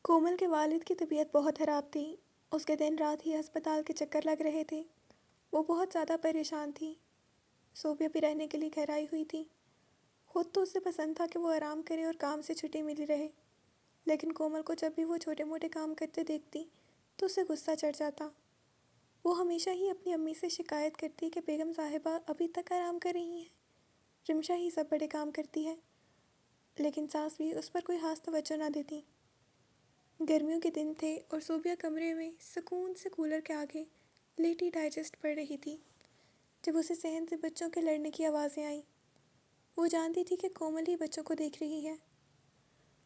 کومل کے والد کی طبیعت بہت خراب تھی۔ اس کے دن رات ہی ہسپتال کے چکر لگ رہے تھے۔ وہ بہت زیادہ پریشان تھی۔ صوبیہ بھی رہنے کے لیے گھر آئی ہوئی تھی۔ خود تو اسے پسند تھا کہ وہ آرام کرے اور کام سے چھٹی ملی رہے، لیکن کومل کو جب بھی وہ چھوٹے موٹے کام کرتے دیکھتی تو اسے غصہ چڑھ جاتا۔ وہ ہمیشہ ہی اپنی امی سے شکایت کرتی کہ بیگم صاحبہ ابھی تک آرام کر رہی ہیں، رمشا ہی سب بڑے کام کرتی ہے، لیکن ساس بھی اس پر کوئی خاص توجہ نہ دیتی۔ گرمیوں کے دن تھے اور صوبیہ کمرے میں سکون سے کولر کے آگے لیٹی ڈائجسٹ پڑھ رہی تھی جب اسے صحن سے بچوں کے لڑنے کی آوازیں آئیں۔ وہ جانتی تھی کہ کومل ہی بچوں کو دیکھ رہی ہے۔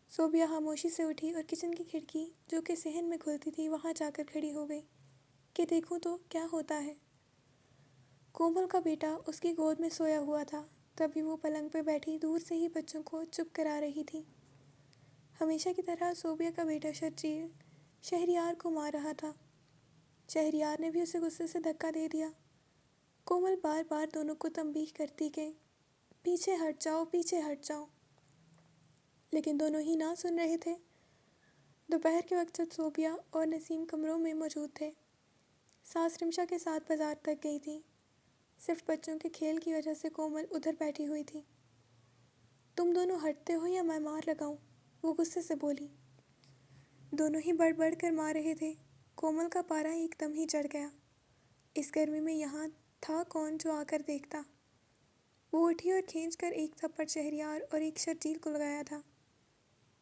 صوبیہ خاموشی سے اٹھی اور کچن کی کھڑکی جو کہ صحن میں کھلتی تھی وہاں جا کر کھڑی ہو گئی کہ دیکھوں تو کیا ہوتا ہے۔ کومل کا بیٹا اس کی گود میں سویا ہوا تھا، تبھی وہ پلنگ پہ بیٹھی دور سے ہی بچوں کو چپ کرا رہی تھی۔ ہمیشہ کی طرح صوبیہ کا بیٹا شرجیل شہریار کو مار رہا تھا۔ شہریار نے بھی اسے غصے سے دھکا دے دیا۔ کومل بار بار دونوں کو تنبیہ کرتی کہ پیچھے ہٹ جاؤ، پیچھے ہٹ جاؤ، لیکن دونوں ہی نہ سن رہے تھے۔ دوپہر کے وقت جب صوبیہ اور نسیم کمروں میں موجود تھے، ساس رمشا کے ساتھ بازار تک گئی تھی۔ صرف بچوں کے کھیل کی وجہ سے کومل ادھر بیٹھی ہوئی تھی۔ تم دونوں ہٹتے ہو یا میں مار لگاؤں؟ وہ غصے سے بولی۔ دونوں ہی بڑھ بڑھ کر مار رہے تھے۔ کومل کا پارا ایک دم ہی چڑھ گیا۔ اس گرمی میں یہاں تھا کون جو آ کر دیکھتا۔ وہ اٹھی اور کھینچ کر ایک تھپڑ شہریار اور ایک شرجیل کو لگایا تھا۔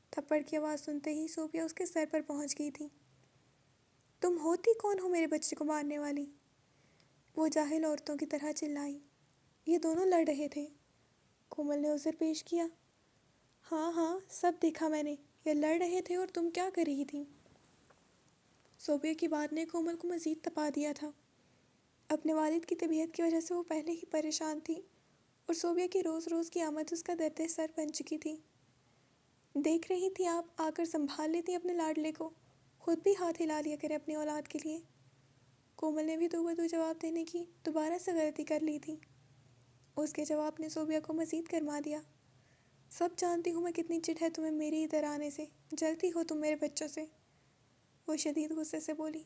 تھپڑ کی آواز سنتے ہی صوبیہ اس کے سر پر پہنچ گئی تھی۔ تم ہوتی کون ہو میرے بچے کو مارنے والی؟ وہ جاہل عورتوں کی طرح چلائی۔ یہ دونوں لڑ رہے تھے۔ کومل نے عذر پیش کیا۔ ہاں ہاں، سب دیکھا میں نے، یہ لڑ رہے تھے اور تم کیا کر رہی تھی؟ صوبیہ کی بات نے کومل کو مزید تپا دیا تھا۔ اپنے والد کی طبیعت کی وجہ سے وہ پہلے ہی پریشان تھی اور صوبیہ کی روز روز کی آمد اس کا درد سر بن چکی تھی۔ دیکھ رہی تھی آپ آ کر سنبھال لیتی اپنے لاڈلے کو، خود بھی ہاتھ ہلا لیا کرے اپنی اولاد کے لیے۔ کومل نے بھی دو بدو جواب دینے کی دوبارہ سے غلطی کر لی تھی۔ اس کے جواب نے صوبیہ کو مزید گرما دیا۔ سب جانتی ہوں میں کتنی چڑ ہے تمہیں میرے ادھر آنے سے، جلتی ہو تم میرے بچوں سے، وہ شدید غصے سے بولی۔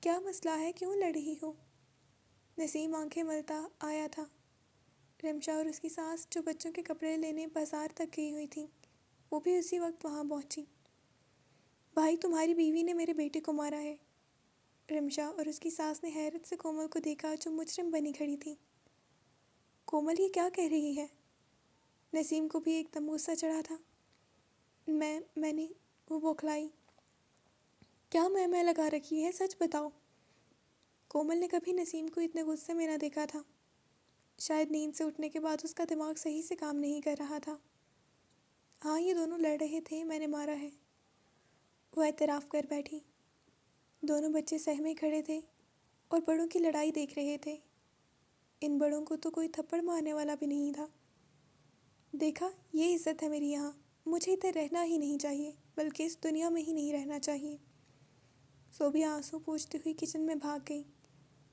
کیا مسئلہ ہے، کیوں لڑ رہی ہو؟ نسیم آنکھیں ملتا آیا تھا۔ رمشا اور اس کی ساس جو بچوں کے کپڑے لینے بازار تک گئی ہوئی تھی، وہ بھی اسی وقت وہاں پہنچی۔ بھائی تمہاری بیوی نے میرے بیٹے کو مارا ہے۔ رمشا اور اس کی ساس نے حیرت سے کومل کو دیکھا جو مجرم بنی کھڑی تھی۔ کومل یہ کیا کہہ رہی ہے؟ نسیم کو بھی ایک دم غصہ چڑھا تھا۔ میں نے، وہ بوکھلائی۔ کیا میں لگا رکھی ہے، سچ بتاؤ۔ کومل نے کبھی نسیم کو اتنے غصے میں نہ دیکھا تھا۔ شاید نیند سے اٹھنے کے بعد اس کا دماغ صحیح سے کام نہیں کر رہا تھا۔ ہاں یہ دونوں لڑ رہے تھے، میں نے مارا ہے، وہ اعتراف کر بیٹھی۔ دونوں بچے سہمے کھڑے تھے اور بڑوں کی لڑائی دیکھ رہے تھے۔ ان بڑوں کو تو کوئی تھپڑ مارنے والا بھی نہیں تھا۔ دیکھا، یہ عزت ہے میری یہاں، مجھے ادھر رہنا ہی نہیں چاہیے، بلکہ اس دنیا میں ہی نہیں رہنا چاہیے۔ صوبیہ آنسو پوچھتی ہوئی کچن میں بھاگ گئی۔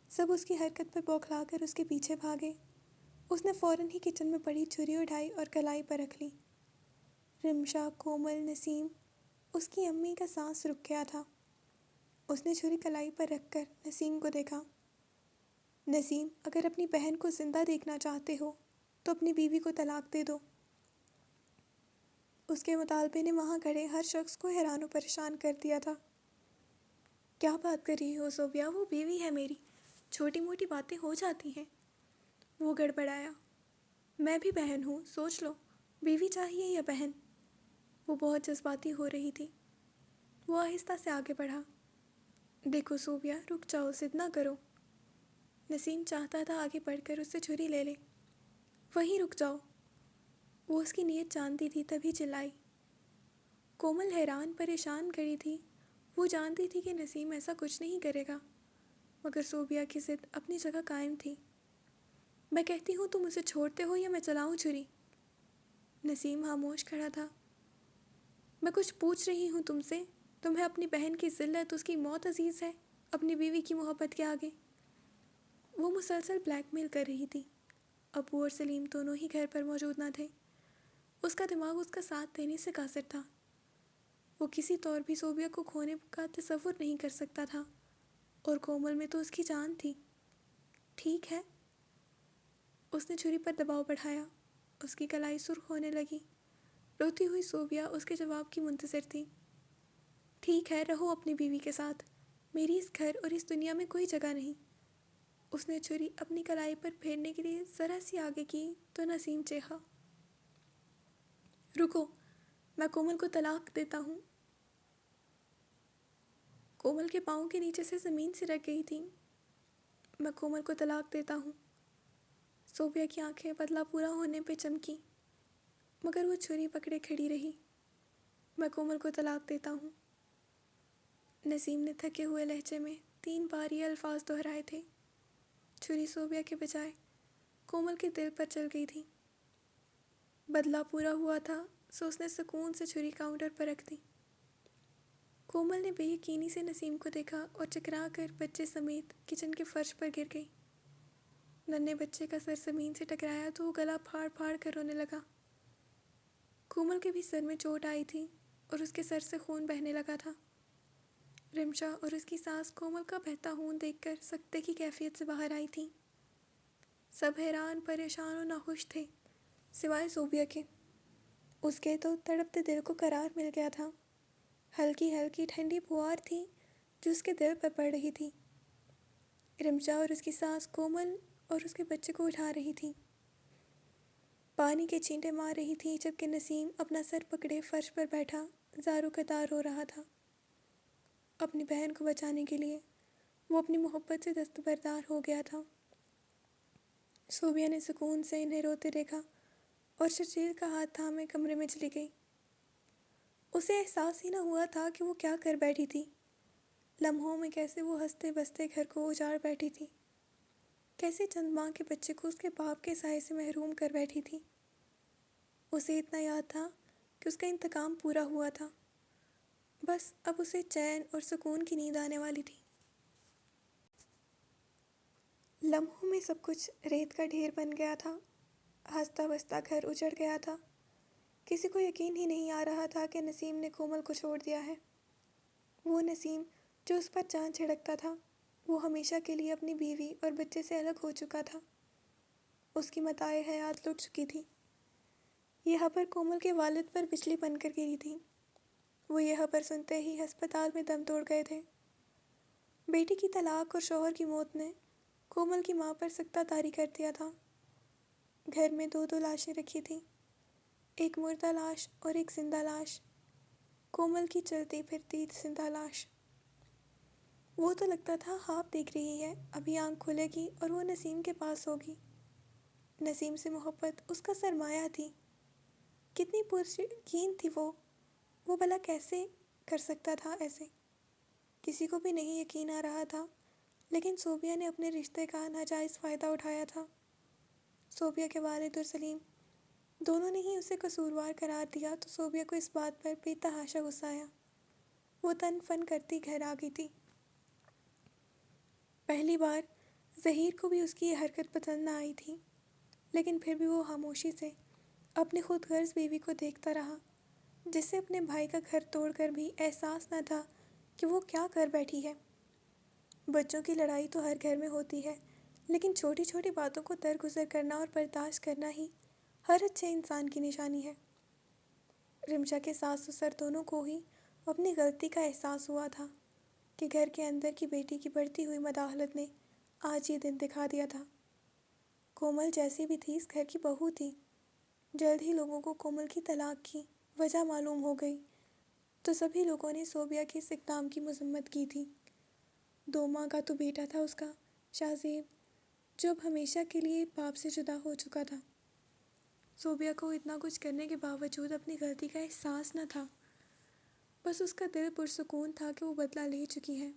سب اس کی حرکت پر بوکھلا کر اس کے پیچھے بھاگے۔ اس نے فوراً ہی کچن میں پڑی چھری اٹھائی اور کلائی پر رکھ لی۔ رمشا، کومل، نسیم، اس کی امی کا سانس رک گیا تھا۔ اس نے چھری کلائی پر رکھ کر نسیم کو دیکھا۔ نسیم، اگر اپنی بہن کو زندہ دیکھنا چاہتے ہو تو اپنی بیوی کو طلاق دے دو۔ اس کے مطالبے نے وہاں کھڑے ہر شخص کو حیران و پریشان کر دیا تھا۔ کیا بات کر رہی ہو صوبیہ، وہ بیوی ہے میری، چھوٹی موٹی باتیں ہو جاتی ہیں، وہ گڑبڑایا۔ میں بھی بہن ہوں، سوچ لو، بیوی چاہیے یا بہن؟ وہ بہت جذباتی ہو رہی تھی۔ وہ آہستہ سے آگے بڑھا۔ دیکھو صوبیہ، رک جاؤ، ضد نہ کرو۔ نسیم چاہتا تھا آگے بڑھ کر اس سے چھری لے لے۔ وہیں رک جاؤ، وہ اس کی نیت جانتی تھی تبھی چلائی۔ کومل حیران پریشان کھڑی تھی۔ وہ جانتی تھی کہ نسیم ایسا کچھ نہیں کرے گا، مگر صوبیہ کی ضد اپنی جگہ قائم تھی۔ میں کہتی ہوں تم اسے چھوڑتے ہو یا میں چلاؤں چھری؟ نسیم خاموش کھڑا تھا۔ میں کچھ پوچھ رہی ہوں تم سے، تمہیں اپنی بہن کی ذلت، اس کی موت عزیز ہے اپنی بیوی کی محبت کے آگے؟ وہ مسلسل بلیک میل کر رہی تھی۔ ابو اور سلیم دونوں ہی گھر پر موجود نہ تھے۔ اس کا دماغ اس کا ساتھ دینے سے قاصر تھا۔ وہ کسی طور بھی صوبیہ کو کھونے کا تصور نہیں کر سکتا تھا، اور کومل میں تو اس کی جان تھی۔ ٹھیک ہے، اس نے چھری پر دباؤ بڑھایا۔ اس کی کلائی سرخ ہونے لگی۔ روتی ہوئی صوبیہ اس کے جواب کی منتظر تھی۔ ٹھیک ہے، رہو اپنی بیوی کے ساتھ، میری اس گھر اور اس دنیا میں کوئی جگہ نہیں۔ اس نے چھری اپنی کلائی پر پھیرنے کے لیے ذرا سی آگے کی تو نسیم چیخا، رکو، میں کومل کو طلاق دیتا ہوں۔ کومل کے پاؤں کے نیچے سے زمین سرک گئی تھی۔ میں کومل کو طلاق دیتا ہوں۔ صوبیہ کی آنکھیں بدلہ پورا ہونے پہ چمکی، مگر وہ چھری پکڑے کھڑی رہی۔ میں کومل کو طلاق دیتا ہوں۔ نسیم نے تھکے ہوئے لہجے میں 3 بار یہ الفاظ دہرائے تھے۔ چھری صوبیہ کے بجائے کومل کے دل پر چل گئی تھی۔ بدلہ پورا ہوا تھا، سو اس نے سکون سے چھری کاؤنٹر پر رکھ دی۔ کومل نے بے یقینی سے نسیم کو دیکھا اور چکرا کر بچے سمیت کچن کے فرش پر گر گئی۔ ننھے بچے کا سر زمین سے ٹکرایا تو وہ گلا پھاڑ پھاڑ کر رونے لگا۔ کومل کے بھی سر میں چوٹ آئی تھی اور اس کے سر سے خون بہنے لگا تھا۔ رمشا اور اس کی ساس کومل کا بہتا خون دیکھ کر سکتے کی کیفیت سے باہر آئی تھیں۔ سب حیران، پریشان اور ناخوش تھے، سوائے صوبیہ کے۔ اس کے تو تڑپتے دل کو قرار مل گیا تھا۔ ہلکی ہلکی ٹھنڈی پھوار تھی جو اس کے دل پر پڑ رہی تھی۔ رمشا اور اس کی ساس کومل اور اس کے بچے کو اٹھا رہی تھی، پانی کے چھینٹے مار رہی تھی، جبکہ نسیم اپنا سر پکڑے فرش پر بیٹھا زارو قطار رو رہا تھا۔ اپنی بہن کو بچانے کے لیے وہ اپنی محبت سے دستبردار ہو گیا تھا۔ صوبیہ نے سکون سے انہیں روتے دیکھا اور شرجیل کا ہاتھ تھامے کمرے میں چلی گئی۔ اسے احساس ہی نہ ہوا تھا کہ وہ کیا کر بیٹھی تھی۔ لمحوں میں کیسے وہ ہنستے بستے گھر کو اجاڑ بیٹھی تھی، کیسے چند ماہ کے بچے کو اس کے باپ کے سائے سے محروم کر بیٹھی تھی۔ اسے اتنا یاد تھا کہ اس کا انتقام پورا ہوا تھا، بس اب اسے چین اور سکون کی نیند آنے والی تھی۔ لمحوں میں سب کچھ ریت کا ڈھیر بن گیا تھا۔ ہنستا بستا گھر اجڑ گیا تھا۔ کسی کو یقین ہی نہیں آ رہا تھا کہ نسیم نے کومل کو چھوڑ دیا ہے۔ وہ نسیم جو اس پر جان چھڑکتا تھا، وہ ہمیشہ کے لیے اپنی بیوی اور بچے سے الگ ہو چکا تھا۔ اس کی متاع حیات لٹ چکی تھی۔ یہ خبر کومل کے والد پر بجلی بن کر گری تھی۔ وہ یہ خبر سنتے ہی ہسپتال میں دم توڑ گئے تھے۔ بیٹی کی طلاق اور شوہر کی موت نے کومل کی ماں پر سکتہ طاری کر دیا تھا۔ گھر میں 2 لاشیں رکھی تھیں، ایک مردہ لاش اور ایک زندہ لاش، کومل کی چلتی پھرتی زندہ لاش۔ وہ تو لگتا تھا خواب دیکھ رہی ہے، ابھی آنکھ کھلے گی اور وہ نسیم کے پاس ہوگی۔ نسیم سے محبت اس کا سرمایہ تھی۔ کتنی پریقین تھی وہ بھلا کیسے کر سکتا تھا ایسے؟ کسی کو بھی نہیں یقین آ رہا تھا، لیکن صوبیہ نے اپنے رشتے کا ناجائز فائدہ اٹھایا تھا۔ صوبیہ کے والد اور سلیم دونوں نے ہی اسے قصوروار قرار دیا تو صوبیہ کو اس بات پر بے تحاشا غصہ آیا۔ وہ تن فن کرتی گھر آ گئی تھی۔ پہلی بار ظہیر کو بھی اس کی یہ حرکت پسند نہ آئی تھی، لیکن پھر بھی وہ خاموشی سے اپنی خود غرض بیوی کو دیکھتا رہا، جس سے اپنے بھائی کا گھر توڑ کر بھی احساس نہ تھا کہ وہ کیا کر بیٹھی ہے۔ بچوں کی لڑائی تو ہر گھر میں ہوتی ہے، لیکن چھوٹی چھوٹی باتوں کو درگزر کرنا اور برداشت کرنا ہی ہر اچھے انسان کی نشانی ہے۔ رمشا کے ساس سسر دونوں کو ہی اپنی غلطی کا احساس ہوا تھا کہ گھر کے اندر کی بیٹی کی بڑھتی ہوئی مداخلت نے آج یہ دن دکھا دیا تھا۔ کومل جیسی بھی تھی اس گھر کی بہو تھی۔ جلد ہی لوگوں کو کومل کی طلاق کی وجہ معلوم ہو گئی تو سبھی لوگوں نے صوبیہ کے اس اقدام کی مذمت کی تھی۔ 2 ماہ کا تو بیٹا تھا اس کا، شاہ زیب، جو اب ہمیشہ کے لیے باپ سے جدا ہو چکا تھا۔ صوبیہ کو اتنا کچھ کرنے کے باوجود اپنی غلطی کا احساس نہ تھا، بس اس کا دل پرسکون تھا کہ وہ بدلہ لے چکی ہے۔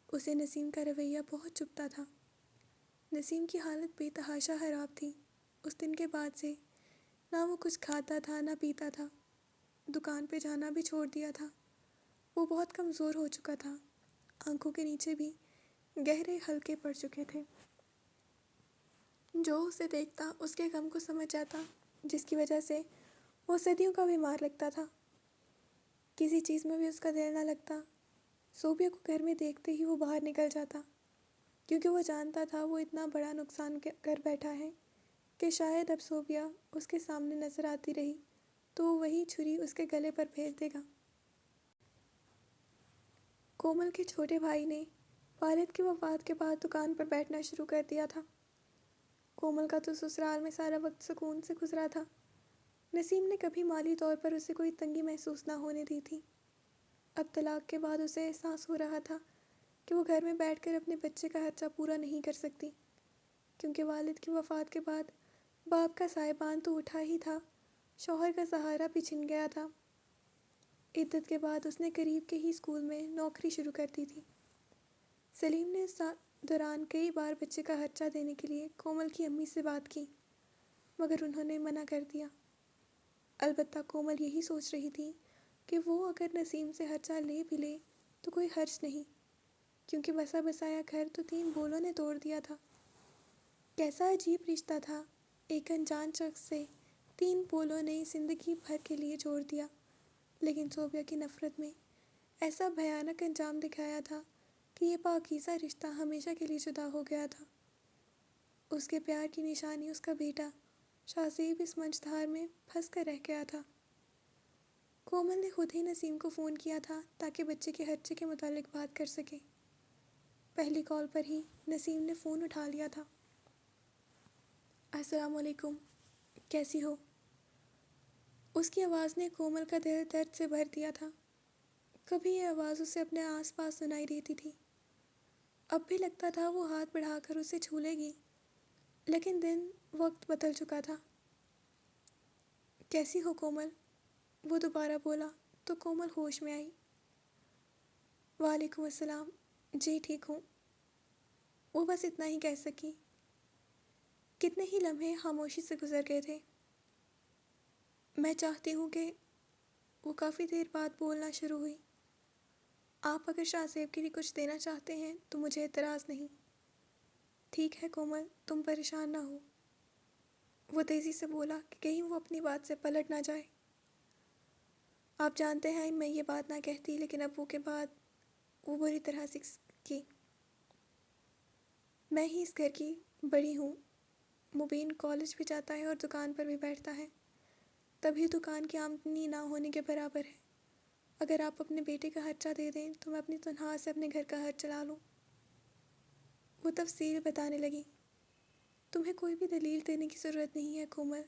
اسے نسیم کا رویہ بہت چبھتا تھا۔ نسیم کی حالت بے تحاشا خراب تھی۔ اس دن کے بعد سے نہ وہ کچھ کھاتا تھا نہ پیتا تھا، دکان پہ جانا بھی چھوڑ دیا تھا۔ وہ بہت کمزور ہو چکا تھا، آنکھوں کے نیچے بھی گہرے حلقے پڑ چکے تھے۔ جو اسے دیکھتا اس کے غم کو سمجھ جاتا، جس کی وجہ سے وہ صدیوں کا بیمار لگتا تھا۔ کسی چیز میں بھی اس کا دل نہ لگتا۔ صوبیہ کو گھر میں دیکھتے ہی وہ باہر نکل جاتا، کیونکہ وہ جانتا تھا وہ اتنا بڑا نقصان کر بیٹھا ہے کہ شاید اب صوبیہ اس کے سامنے نظر آتی رہی تو وہ وہی چھری اس کے گلے پر پھیر دے گا۔ کومل کے چھوٹے بھائی نے والد کی وفات کے بعد دکان پر بیٹھنا شروع کر دیا تھا۔ کومل کا تو سسرال میں سارا وقت سکون سے گزرا تھا۔ نسیم نے کبھی مالی طور پر اسے کوئی تنگی محسوس نہ ہونے دی تھی۔ اب طلاق کے بعد اسے احساس ہو رہا تھا کہ وہ گھر میں بیٹھ کر اپنے بچے کا خرچہ پورا نہیں کر سکتی، کیونکہ والد کی وفات کے بعد باپ کا سائبان تو اٹھا ہی تھا، شوہر کا سہارا بھی چھن گیا تھا۔ عدت کے بعد اس نے قریب کے ہی اسکول میں نوکری شروع کر دی تھی۔ سلیم نے اس دوران کئی بار بچے کا خرچہ دینے کے لیے کومل کی امی سے بات کی، مگر انہوں نے منع کر دیا۔ البتہ کومل یہی سوچ رہی تھی کہ وہ اگر نسیم سے خرچہ لے بھی لے تو کوئی خرچ نہیں، کیونکہ بسا بسایا گھر تو 3 بولوں نے توڑ دیا تھا۔ کیسا عجیب رشتہ تھا، ایک انجان شخص سے 3 بولوں نے زندگی بھر کے لیے جوڑ دیا، لیکن صوبیہ کی نفرت میں ایسا بھیانک انجام دکھایا تھا کہ یہ پاکیزہ رشتہ ہمیشہ کے لیے جدا ہو گیا تھا۔ اس کے پیار کی نشانی اس کا بیٹا شاہزیب اس منجدھار میں پھنس کر رہ گیا تھا۔ کومل نے خود ہی نسیم کو فون کیا تھا تاکہ بچے کے خرچے کے متعلق بات کر سکے۔ پہلی کال پر ہی نسیم نے فون اٹھا لیا تھا۔ السلام علیکم، کیسی ہو؟ اس کی آواز نے کومل کا دل درد سے بھر دیا تھا۔ کبھی یہ آواز اسے اپنے آس پاس سنائی دیتی تھی، اب بھی لگتا تھا وہ ہاتھ بڑھا کر اسے چھو لے گی، لیکن دن وقت بدل چکا تھا۔ کیسی ہو کومل؟ وہ دوبارہ بولا تو کومل ہوش میں آئی۔ وعلیکم السلام، جی ٹھیک ہوں۔ وہ بس اتنا ہی کہہ سکی۔ کتنے ہی لمحے خاموشی سے گزر گئے تھے۔ میں چاہتی ہوں کہ، وہ کافی دیر بعد بولنا شروع ہوئی، آپ اگر شاہ زیب کے لیے کچھ دینا چاہتے ہیں تو مجھے اعتراض نہیں۔ ٹھیک ہے کومل، تم پریشان نہ ہو، وہ تیزی سے بولا کہ کہیں وہ اپنی بات سے پلٹ نہ جائے۔ آپ جانتے ہیں میں یہ بات نہ کہتی، لیکن ابو کے بعد وہ بری طرح کی۔ میں ہی اس گھر کی بڑی ہوں۔ مبین کالج بھی جاتا ہے اور دکان پر بھی بیٹھتا ہے، تبھی دکان کی آمدنی نہ ہونے کے برابر ہے۔ اگر آپ اپنے بیٹے کا خرچہ دے دیں تو میں اپنی تنخواہ سے اپنے گھر کا خرچ چلا لوں۔ وہ تفصیل بتانے لگی۔ تمہیں کوئی بھی دلیل دینے کی ضرورت نہیں ہے کومل،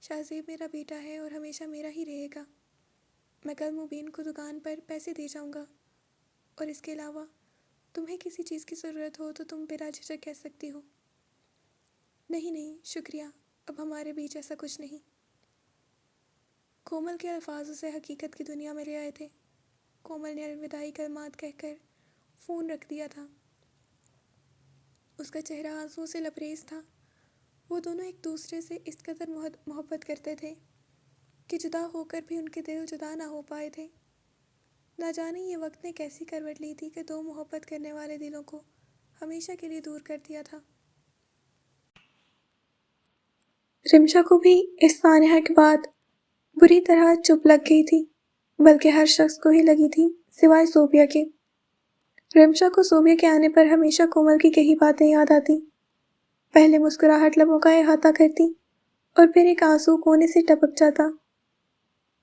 شاہ زیب میرا بیٹا ہے اور ہمیشہ میرا ہی رہے گا۔ میں کل مبین کو دکان پر پیسے دے جاؤں گا، اور اس کے علاوہ تمہیں کسی چیز کی ضرورت ہو تو تم بلا جھجک کہہ سکتی ہو۔ نہیں شکریہ، اب ہمارے بیچ ایسا کچھ نہیں۔ کومل کے الفاظ اسے حقیقت کی دنیا میں لے آئے تھے۔ کومل نے الوداعی کلمات کہہ کر فون رکھ دیا تھا۔ اس کا چہرہ آنسوؤں سے لبریز تھا۔ وہ دونوں ایک دوسرے سے اس قدر محبت کرتے تھے کہ جدا ہو کر بھی ان کے دل جدا نہ ہو پائے تھے۔ نہ جانے یہ وقت نے کیسی کروٹ لی تھی کہ 2 محبت کرنے والے دلوں کو ہمیشہ کے لیے دور کر دیا تھا۔ رمشا کو بھی اس سانحہ کے بعد بری طرح چپ لگ گئی تھی، بلکہ ہر شخص کو ہی لگی تھی سوائے صوبیہ کے۔ رمشا کو صوبیہ کے آنے پر ہمیشہ کومل کی کئی باتیں یاد آتی۔ پہلے مسکراہٹ لبوں کا احاطہ کرتی اور پھر ایک آنسو کونے سے ٹپک جاتا۔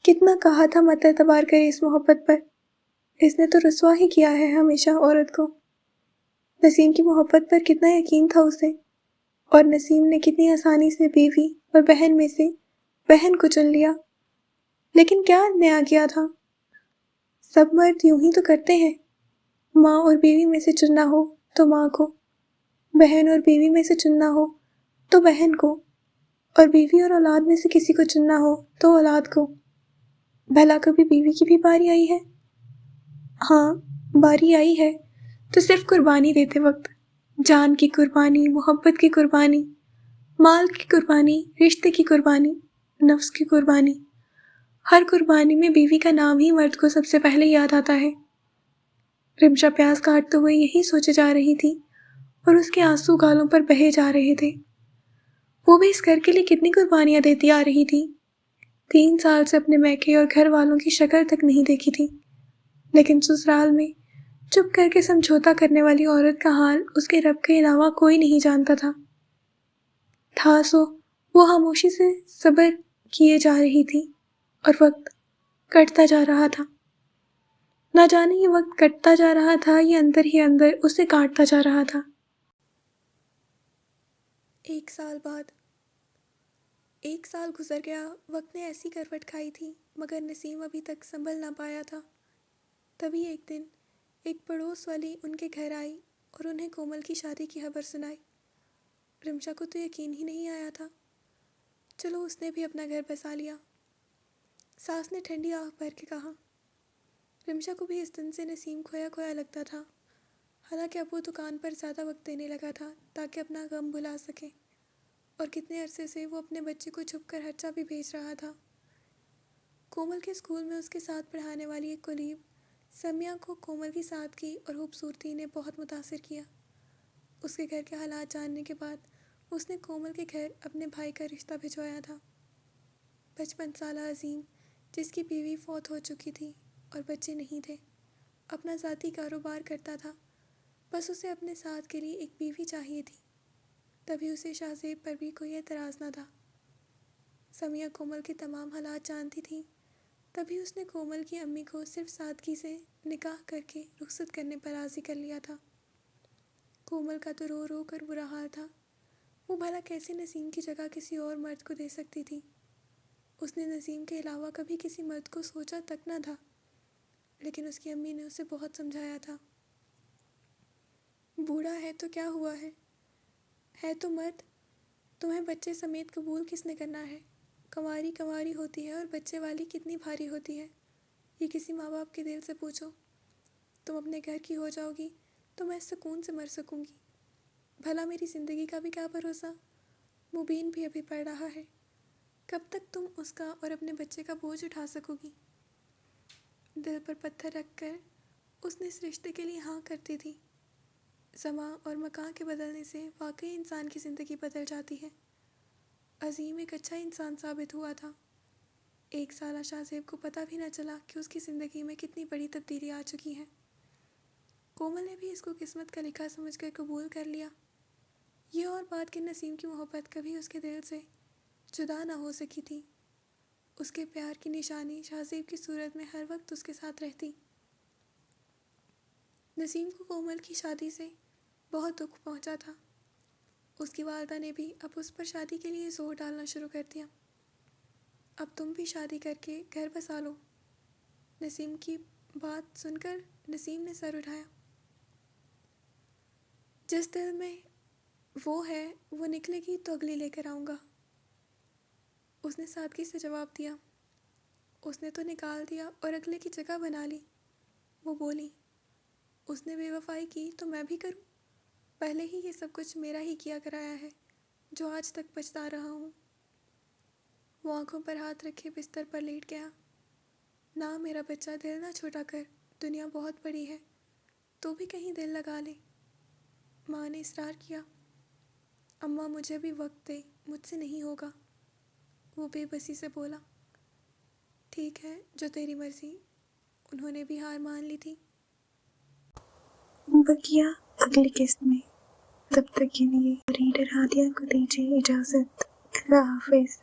کتنا کہا تھا مت اعتبار کرے اس محبت پر، اس نے تو رسوا ہی کیا ہے ہمیشہ عورت کو۔ نسیم کی محبت پر کتنا یقین تھا اسے، اور نسیم نے کتنی آسانی سے بیوی اور بہن میں سے بہن کو چن لیا۔ لیکن کیا نیا کیا تھا؟ سب مرد یوں ہی تو کرتے ہیں، ماں اور بیوی میں سے چننا ہو تو ماں کو، بہن اور بیوی میں سے چننا ہو تو بہن کو، اور بیوی اور اولاد میں سے کسی کو چننا ہو تو اولاد کو۔ بھلا کبھی بیوی کی بھی باری آئی ہے؟ ہاں باری آئی ہے، تو صرف قربانی دیتے وقت، جان کی قربانی، محبت کی قربانی، مال کی قربانی، رشتے کی قربانی، نفس کی قربانی۔ ہر قربانی میں بیوی کا نام ہی مرد کو سب سے پہلے یاد آتا ہے۔ رمشا پیاز کاٹتے ہوئے یہی سوچے جا رہی تھی اور اس کے آنسو گالوں پر بہے جا رہے تھے۔ وہ بھی اس گھر کے لیے کتنی قربانیاں دیتی آ رہی تھی، 3 سال سے اپنے میکے اور گھر والوں کی شکل تک نہیں دیکھی تھی، لیکن سسرال میں چپ کر کے سمجھوتا کرنے والی عورت کا حال اس کے رب کے علاوہ کوئی نہیں جانتا تھا سو وہ خاموشی سے صبر کیے جا رہی تھی اور وقت کٹتا جا رہا تھا۔ نہ جانے یہ وقت کٹتا جا رہا تھا یا اندر ہی اندر اسے کاٹتا جا رہا تھا۔ 1 سال بعد 1 سال گزر گیا، وقت نے ایسی کروٹ کھائی تھی مگر نسیم ابھی تک سنبھل نہ پایا تھا۔ تبھی ایک دن ایک پڑوس والی ان کے گھر آئی اور انہیں کومل کی شادی کی خبر سنائی۔ رمشا کو تو یقین ہی نہیں آیا تھا۔ چلو اس نے بھی اپنا گھر بسا لیا، ساس نے ٹھنڈی آہ بھر کے کہا۔ رمشا کو بھی اس دن سے نسیم کھویا کھویا لگتا تھا، حالانکہ اب وہ دکان پر زیادہ وقت دینے لگا تھا تاکہ اپنا غم بھلا سکے، اور کتنے عرصے سے وہ اپنے بچے کو چھپ کر خرچہ بھی بھیج رہا تھا۔ کومل کے اسکول میں اس کے ساتھ پڑھانے والی ایک کولیگ سمیہ کو کومل کی سادگی اور خوبصورتی نے بہت متاثر کیا۔ اس کے گھر کے حالات جاننے کے بعد اس نے کومل کے گھر اپنے بھائی کا رشتہ بھجوایا تھا۔ 55 سالہ عظیم، جس کی بیوی فوت ہو چکی تھی اور بچے نہیں تھے، اپنا ذاتی کاروبار کرتا تھا، بس اسے اپنے ساتھ کے لیے ایک بیوی چاہیے تھی۔ تبھی اسے شاہزیب پر بھی کوئی اعتراض نہ تھا۔ سمیہ کومل کے تمام حالات جانتی تھی، تبھی اس نے کومل کی امی کو صرف سادگی سے نکاح کر کے رخصت کرنے پر راضی کر لیا تھا۔ کومل کا تو رو رو کر برا حال تھا، وہ بھلا کیسے نسیم کی جگہ کسی اور مرد کو دے سکتی تھی۔ اس نے نسیم کے علاوہ کبھی کسی مرد کو سوچا تک نہ تھا، لیکن اس کی امی نے اسے بہت سمجھایا تھا۔ بوڑھا ہے تو کیا ہوا ہے تو مرد، تمہیں بچے سمیت قبول کس نے کرنا ہے؟ کنواری کنواری ہوتی ہے اور بچے والی کتنی بھاری ہوتی ہے، یہ کسی ماں باپ کے دل سے پوچھو۔ تم اپنے گھر کی ہو جاؤ گی تو میں سکون سے مر سکوں گی، بھلا میری زندگی کا بھی کیا بھروسہ؟ مبین بھی ابھی پڑھ رہا ہے، کب تک تم اس کا اور اپنے بچے کا بوجھ اٹھا سکو گی؟ دل پر پتھر رکھ کر اس نے اس رشتے کے لیے ہاں کرتی تھی۔ زمان اور مکان کے بدلنے سے واقعی انسان کی زندگی بدل جاتی ہے۔ عظیم ایک اچھا انسان ثابت ہوا تھا۔ 1 سالہ شاہزیب کو پتہ بھی نہ چلا کہ اس کی زندگی میں کتنی بڑی تبدیلی آ چکی ہے۔ کومل نے بھی اس کو قسمت کا لکھا سمجھ کر قبول کر لیا۔ یہ اور بات کہ نسیم کی محبت کبھی اس کے دل سے جدا نہ ہو سکی تھی۔ اس کے پیار کی نشانی شاہزیب کی صورت میں ہر وقت اس کے ساتھ رہتی۔ نسیم کو کومل کی شادی سے بہت دکھ پہنچا تھا۔ اس کی والدہ نے بھی اب اس پر شادی کے لیے زور ڈالنا شروع کر دیا۔ اب تم بھی شادی کر کے گھر بسا لو۔ نسیم کی بات سن کر نسیم نے سر اٹھایا۔ جس دل میں وہ ہے وہ نکلے گی تو اگلی لے کر آؤں گا، اس نے سادگی سے جواب دیا۔ اس نے تو نکال دیا اور اگلے کی جگہ بنا لی، وہ بولی۔ اس نے بے وفائی کی تو میں بھی کروں؟ پہلے ہی یہ سب کچھ میرا ہی کیا کرایا ہے جو آج تک پچھتا رہا ہوں۔ وہ آنکھوں پر ہاتھ رکھے بستر پر لیٹ گیا۔ نہ میرا بچہ، دل نہ چھوٹا کر، دنیا بہت بڑی ہے، تو بھی کہیں دل لگا لے۔ ماں نے اصرار کیا۔ اماں مجھے بھی وقت دے، مجھ سے نہیں ہوگا، وہ بے بسی سے بولا۔ ٹھیک ہے، جو تیری مرضی۔ انہوں نے بھی ہار مان لی تھی۔ بقیہ اگلی قسط میں، تب تک کے لیے ریڈر ہادیہ کو دیجیے اجازت۔ اللہ حافظ۔